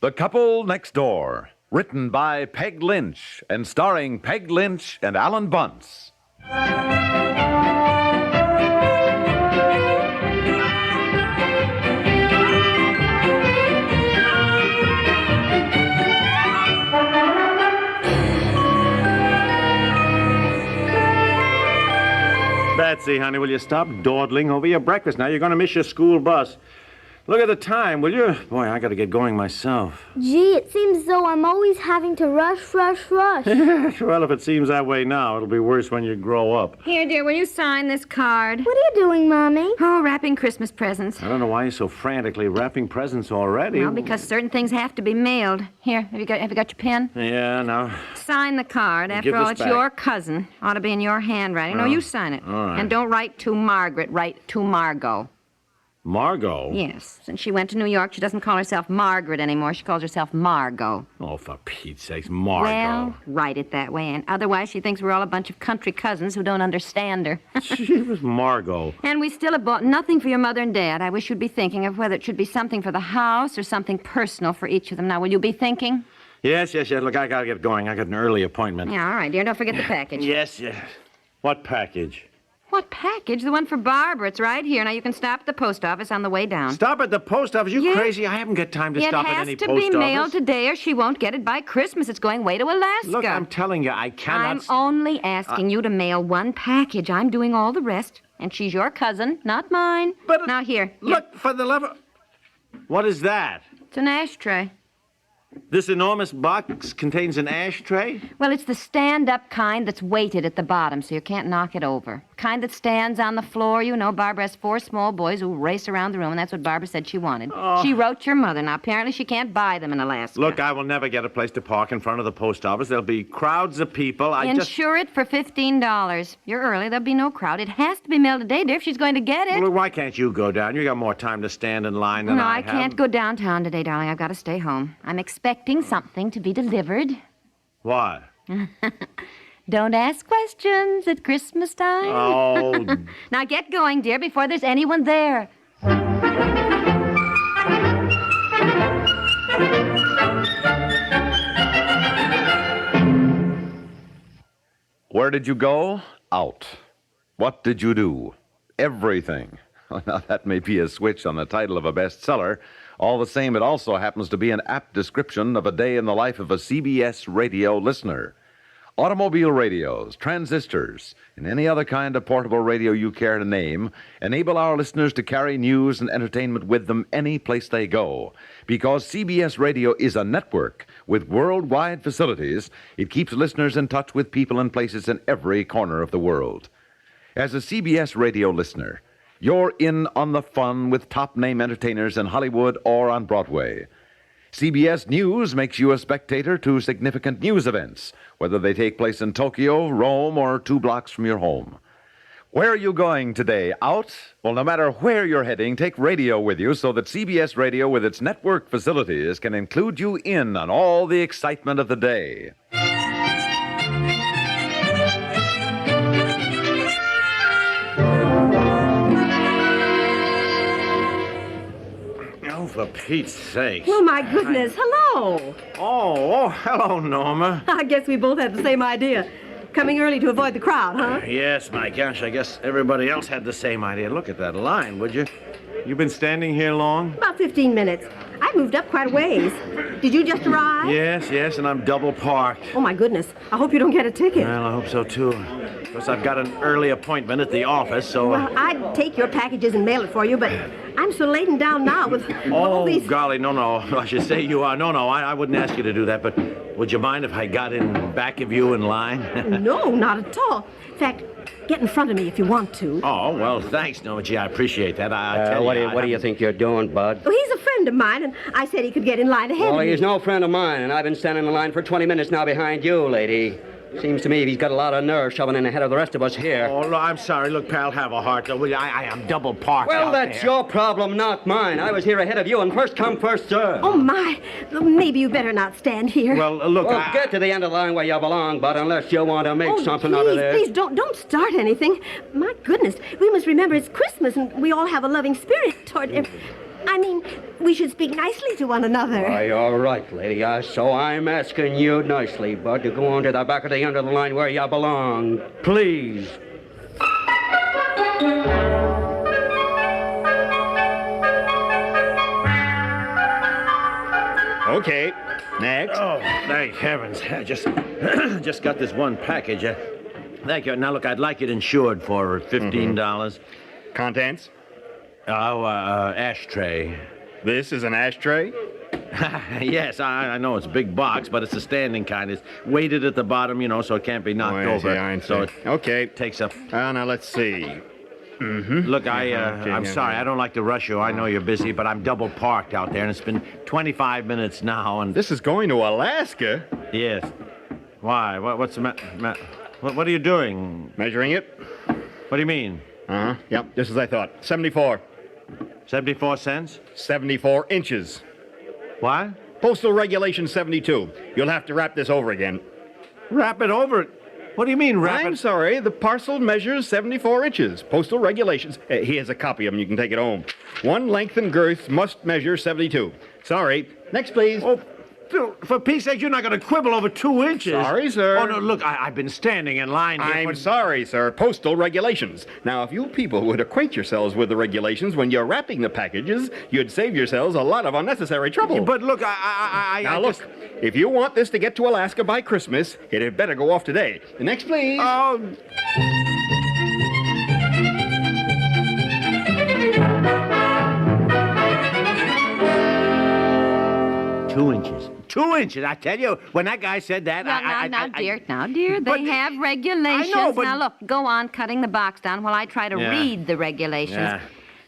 The Couple Next Door, written by Peg Lynch and starring Peg Lynch and Alan Bunce. Betsy, honey, will you stop dawdling over your breakfast? Now you're going to miss your school bus. Look at the time, will you? Boy, I got to get going myself. Gee, it seems as though I'm always having to rush. Well, if it seems that way now, it'll be worse when you grow up. Here, dear, will you sign this card? What are you doing, Mommy? Oh, wrapping Christmas presents. I don't know why you're so frantically wrapping presents already. Well, because certain things have to be mailed. Here, have you got your pen? Yeah, now. Sign the card. After all, it's your cousin. Ought to be in your handwriting. No, you sign it. All right. And don't write to Margaret. Write to Margot. Margot? Yes. Since she went to New York, she doesn't call herself Margaret anymore. She calls herself Margot. Oh, for Pete's sakes, Margot. Well, write it that way. And otherwise, she thinks we're all a bunch of country cousins who don't understand her. She was Margot. And we still have bought nothing for your mother and Dad. I wish you'd be thinking of whether it should be something for the house or something personal for each of them. Now, will you be thinking? Yes. Look, I got to get going. I got an early appointment. Yeah, all right, dear. Don't forget the package. Yes. What package? What package? The one for Barbara. It's right here. Now, you can stop at the post office on the way down. Stop at the post office? You crazy? I haven't got time to stop at any post office. It has to be mailed today or she won't get it by Christmas. It's going way to Alaska. Look, I'm telling you, I cannot... I'm only asking you to mail one package. I'm doing all the rest. And she's your cousin, not mine. But... Now, here. Look, for the love of... What is that? It's an ashtray. This enormous box contains an ashtray? Well, it's the stand-up kind that's weighted at the bottom so you can't knock it over. Kind that stands on the floor. You know, Barbara has 4 small boys who race around the room, and that's what Barbara said she wanted. Oh. She wrote your mother. Now, apparently she can't buy them in Alaska. Look, I will never get a place to park in front of the post office. There'll be crowds of people. Insure it for $15. You're early. There'll be no crowd. It has to be mailed today, dear, if she's going to get it. Well, why can't you go down? You got more time to stand in line than I have. No, I can't go downtown today, darling. I've got to stay home. I'm expecting something to be delivered. What? Don't ask questions at Christmas time. Oh. Now get going, dear, before there's anyone there. Where did you go? Out. What did you do? Everything. Now, that may be a switch on the title of a bestseller. All the same, it also happens to be an apt description of a day in the life of a CBS radio listener. Automobile radios, transistors, and any other kind of portable radio you care to name enable our listeners to carry news and entertainment with them any place they go. Because CBS Radio is a network with worldwide facilities, it keeps listeners in touch with people and places in every corner of the world. As a CBS Radio listener, you're in on the fun with top-name entertainers in Hollywood or on Broadway. CBS News makes you a spectator to significant news events, whether they take place in Tokyo, Rome, or 2 blocks from your home. Where are you going today? Out? Well, no matter where you're heading, take radio with you so that CBS Radio, with its network facilities, can include you in on all the excitement of the day. For Pete's sake. Oh, my goodness. Hello. Oh, hello, Norma. I guess we both had the same idea. Coming early to avoid the crowd, huh? Yes, my gosh, I guess everybody else had the same idea. Look at that line, would you? You've been standing here long? About 15 minutes. I moved up quite a ways. Did you just arrive? Yes, and I'm double parked. Oh, my goodness. I hope you don't get a ticket. Well, I hope so, too. Of course, I've got an early appointment at the office, so... Well, I'd take your packages and mail it for you, but I'm so laden down now with all these... Oh, golly, no. I should say you are. No, I wouldn't ask you to do that, but would you mind if I got in back of you in line? No, not at all. In fact, get in front of me if you want to. Oh, well, thanks, Norma. Gee, I appreciate that. What do you think you're doing, Bud? Well, he's a friend of mine, and I said he could get in line ahead of me. Well, he's no friend of mine, and I've been standing in line for 20 minutes now behind you, lady. Seems to me he's got a lot of nerve shoving in ahead of the rest of us here. Oh, no, I'm sorry. Look, pal, have a heart, though, will you? I am double parked. Well, out that's there. your problem, not mine. I was here ahead of you, and first come, first serve. Oh, my. Maybe you better not stand here. Well, look, get to the end of the line where you belong, Bud, unless you want to make something out of this. Please, don't start anything. My goodness, we must remember it's Christmas, and we all have a loving spirit toward... I mean, we should speak nicely to one another. Why, all right, lady. So I'm asking you nicely, bud, to go on to the back of the end of the line where you belong. Please. Okay, next. Oh, thank heavens. I just got this one package. Thank you. Now, look, I'd like it insured for $15. Contents? Oh, ashtray. This is an ashtray? Yes, I know it's a big box, but it's a standing kind. It's weighted at the bottom, so it can't be knocked over. I see. So it okay. takes up... Now, let's see. Look, I'm sorry. I don't like to rush you. I know you're busy, but I'm double parked out there, and it's been 25 minutes now, and... This is going to Alaska? Yes. Why? What's the matter? What are you doing? Measuring it. What do you mean? Yep, just as I thought. 74. 74 cents? 74 inches. What? Postal Regulation 72. You'll have to wrap this over again. Wrap it over? What do you mean, wrap I'm it? sorry, the parcel measures 74 inches. Postal Regulations. Here's a copy of them. You can take it home. One length and girth must measure 72. Sorry. Next, please. Oh, for Pete's sake, you're not going to quibble over 2 inches. Sorry, sir. Oh, no, look, I've been standing in line here I'm sorry, sir. Postal regulations. Now, if you people would acquaint yourselves with the regulations when you're wrapping the packages, you'd save yourselves a lot of unnecessary trouble. But look, Now, look, if you want this to get to Alaska by Christmas, it had better go off today. Next, please. Oh... 2 inches. 2 inches, I tell you. When that guy said that, Now, dear, they have regulations. I know, but... Now, look, go on cutting the box down while I try to read the regulations. Yeah.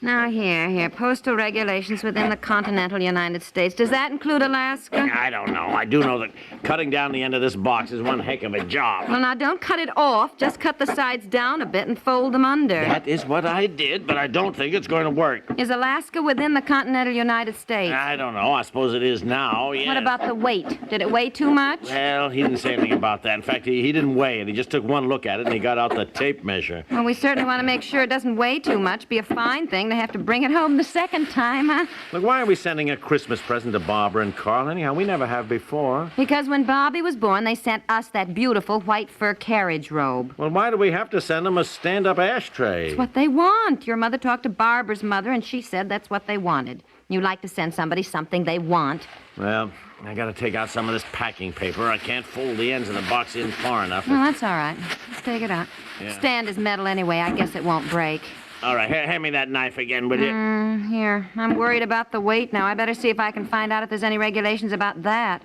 Now, here, postal regulations within the continental United States. Does that include Alaska? I don't know. I do know that cutting down the end of this box is one heck of a job. Well, now, don't cut it off. Just cut the sides down a bit and fold them under. That is what I did, but I don't think it's going to work. Is Alaska within the continental United States? I don't know. I suppose it is now, yes. What about the weight? Did it weigh too much? Well, he didn't say anything about that. In fact, he didn't weigh it. He just took one look at it, and he got out the tape measure. Well, we certainly want to make sure it doesn't weigh too much. Be a fine thing to have to bring it home the second time, huh? Look, why are we sending a Christmas present to Barbara and Carl? Anyhow, we never have before. Because when Bobby was born, they sent us that beautiful white fur carriage robe. Well, why do we have to send them a stand-up ashtray? It's what they want. Your mother talked to Barbara's mother, and she said that's what they wanted. You like to send somebody something they want. Well, I gotta take out some of this packing paper. I can't fold the ends of the box in far enough. Well, that's all right. Let's take it out. Yeah. Stand is metal anyway. I guess it won't break. All right, hand me that knife again, will you? Here. I'm worried about the weight now. I better see if I can find out if there's any regulations about that.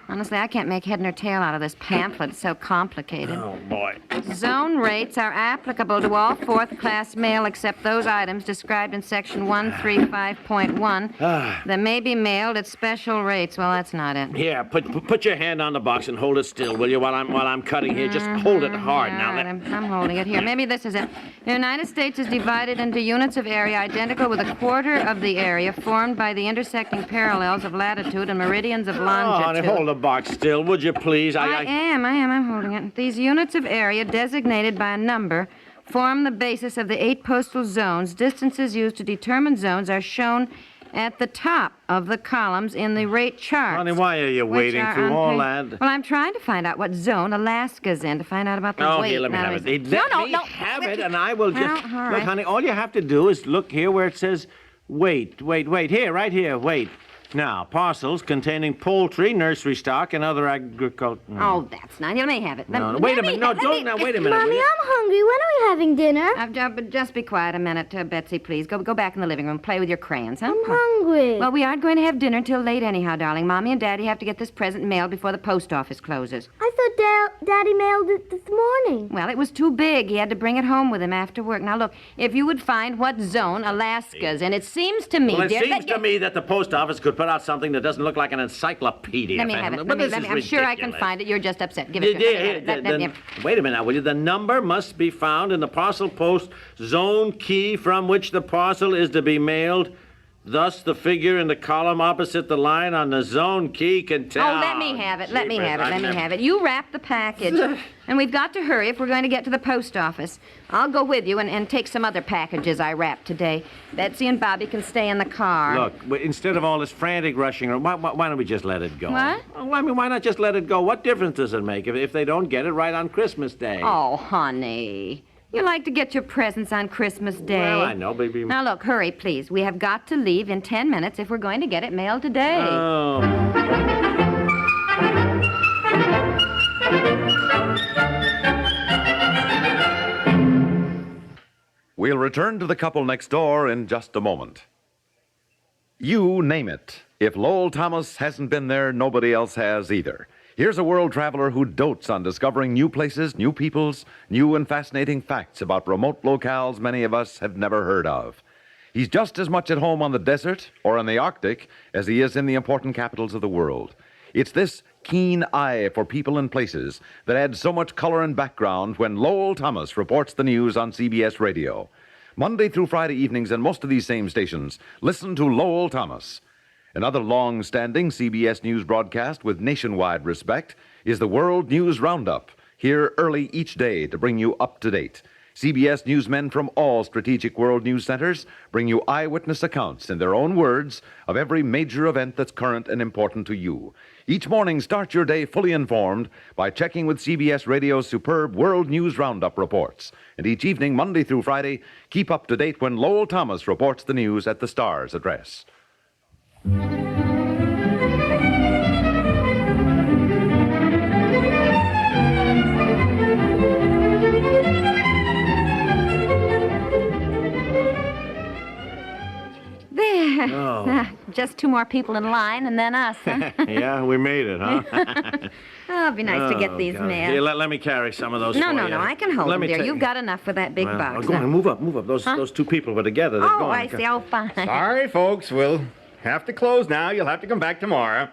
Honestly, I can't make head nor tail out of this pamphlet. It's so complicated. Oh, boy. Zone rates are applicable to all fourth-class mail except those items described in Section 135.1 that may be mailed at special rates. Well, that's not it. Here, put your hand on the box and hold it still, will you, while I'm cutting here? Just hold it hard now. All right, I'm holding it here. Maybe this is it. The United States is divided into units of area identical with a quarter of the area formed by the intersecting parallels of latitude and meridians of longitude. Oh, hold the box still, would you please? I am. I'm holding it. These units of area designated by a number form the basis of the 8 postal zones. Distances used to determine zones are shown at the top of the columns in the rate charts. Honey, why are you wading through all that? Well, I'm trying to find out what zone Alaska's in to find out about the weight. Okay, let me have it. No. Have it, and I will just... Well, all right. Look, honey, all you have to do is look here where it says wait. Here, right here, wait. Now, parcels containing poultry, nursery stock, and other agriculture... Oh, that's not... You may have it. Wait a minute. No, don't... Now, wait a minute. Mommy, I'm hungry. When are we having dinner? Just be quiet a minute, Betsy, please. Go back in the living room. Play with your crayons, huh? I'm hungry. Well, we aren't going to have dinner till late anyhow, darling. Mommy and Daddy have to get this present mailed before the post office closes. I thought Daddy mailed it this morning. Well, it was too big. He had to bring it home with him after work. Now, look, if you would find what zone Alaska's in, it seems to me, Well, it dear... seems to me that the post office could put out something that doesn't look like an encyclopedia. Let me have it. But this is I'm sure I can ridiculous. find it. You're just upset. Give it to me. Wait a minute now, will you? The number must be found in the parcel post zone key from which the parcel is to be mailed. Thus, the figure in the column opposite the line on the zone key can tell. Oh, let me have it. Let me have it. You wrap the package. And we've got to hurry if we're going to get to the post office. I'll go with you and take some other packages I wrapped today. Betsy and Bobby can stay in the car. Look, instead of all this frantic rushing, why don't we just let it go? What? Well, I mean, why not just let it go? What difference does it make if they don't get it right on Christmas Day? Oh, honey. You like to get your presents on Christmas Day. Well, I know, baby. Now, look, hurry, please. We have got to leave in 10 minutes if we're going to get it mailed today. Oh. We'll return to the couple next door in just a moment. You name it. If Lowell Thomas hasn't been there, nobody else has either. Here's a world traveler who dotes on discovering new places, new peoples, new and fascinating facts about remote locales many of us have never heard of. He's just as much at home on the desert or in the Arctic as he is in the important capitals of the world. It's this keen eye for people and places that adds so much color and background when Lowell Thomas reports the news on CBS Radio. Monday through Friday evenings on most of these same stations, listen to Lowell Thomas. Another long-standing CBS News broadcast with nationwide respect is the World News Roundup, here early each day to bring you up to date. CBS newsmen from all strategic world news centers bring you eyewitness accounts in their own words of every major event that's current and important to you. Each morning, start your day fully informed by checking with CBS Radio's superb World News Roundup reports. And each evening, Monday through Friday, keep up to date when Lowell Thomas reports the news at the Star's address. There. Oh. Just two more people in line and then us, huh? Yeah, we made it, huh? Oh, it'd be nice to get these God. mailed. Here, let me carry some of those No, for no, you. no. I can hold Let them, me dear. take- You've got enough for that big box. Go on, move up. Those two people were together. They're Oh, going. I see. Oh, fine. Sorry, folks. We'll have to close now. You'll have to come back tomorrow.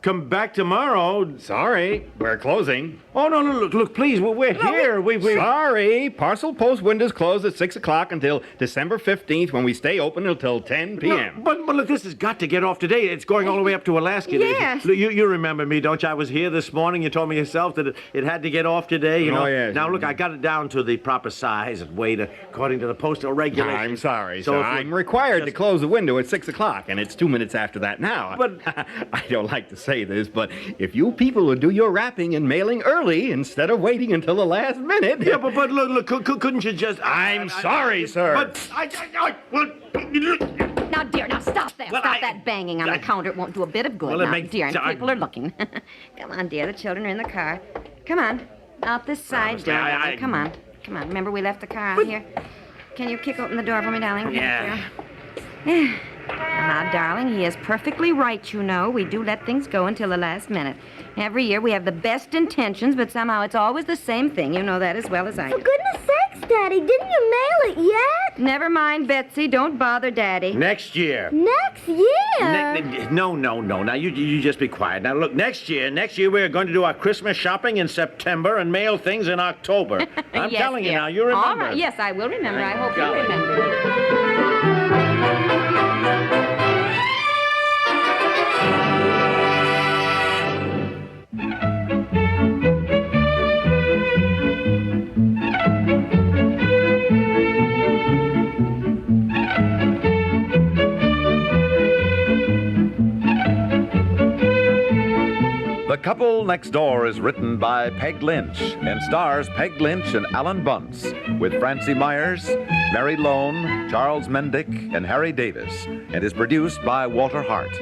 Come back tomorrow. Sorry, we're closing. Oh, no, look, please, we're here. We... Sorry, parcel post windows close at 6 o'clock until December 15th when we stay open until 10 p.m. But look, this has got to get off today. It's going all the way up to Alaska. Yes. You remember me, don't you? I was here this morning. You told me yourself that it had to get off today, you know. Oh, yes. Now, look, I got it down to the proper size and weight according to the postal regulations. I'm sorry, So sir. if you- I'm required to just- close the window at 6 o'clock, and it's 2 minutes after that now. But- I don't like to say this, but if you people would do your wrapping and mailing early instead of waiting until the last minute... Yeah, but look, couldn't you just... I'm sorry, sir. But Now, dear, now stop that. Well, Stop that banging on the counter. It won't do a bit of good. Well, it now, makes- dear, and I- people are looking. Come on, dear. The children are in the car. Come on. Out this side, Honestly, darling. I- Come on. Come on. Remember, we left the car out here. Can you kick open the door for me, darling? Yeah. There. Now, darling, he is perfectly right, you know. We do let things go until the last minute. Every year we have the best intentions, but somehow it's always the same thing. You know that as well as I For do. goodness sakes, Daddy, didn't you mail it yet? Never mind, Betsy. Don't bother Daddy. next year. Next year? No. Now, you just be quiet. Now, look, next year we're going to do our Christmas shopping in September and mail things in October. I'm Yes, telling you dear. now, you remember. All right. Yes, I will remember. I hope you golly. remember. The Couple Next Door is written by Peg Lynch and stars Peg Lynch and Alan Bunce with Francie Myers, Mary Lone, Charles Mendick, and Harry Davis, and is produced by Walter Hart.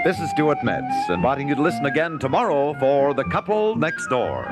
This is Stuart Metz, inviting you to listen again tomorrow for The Couple Next Door.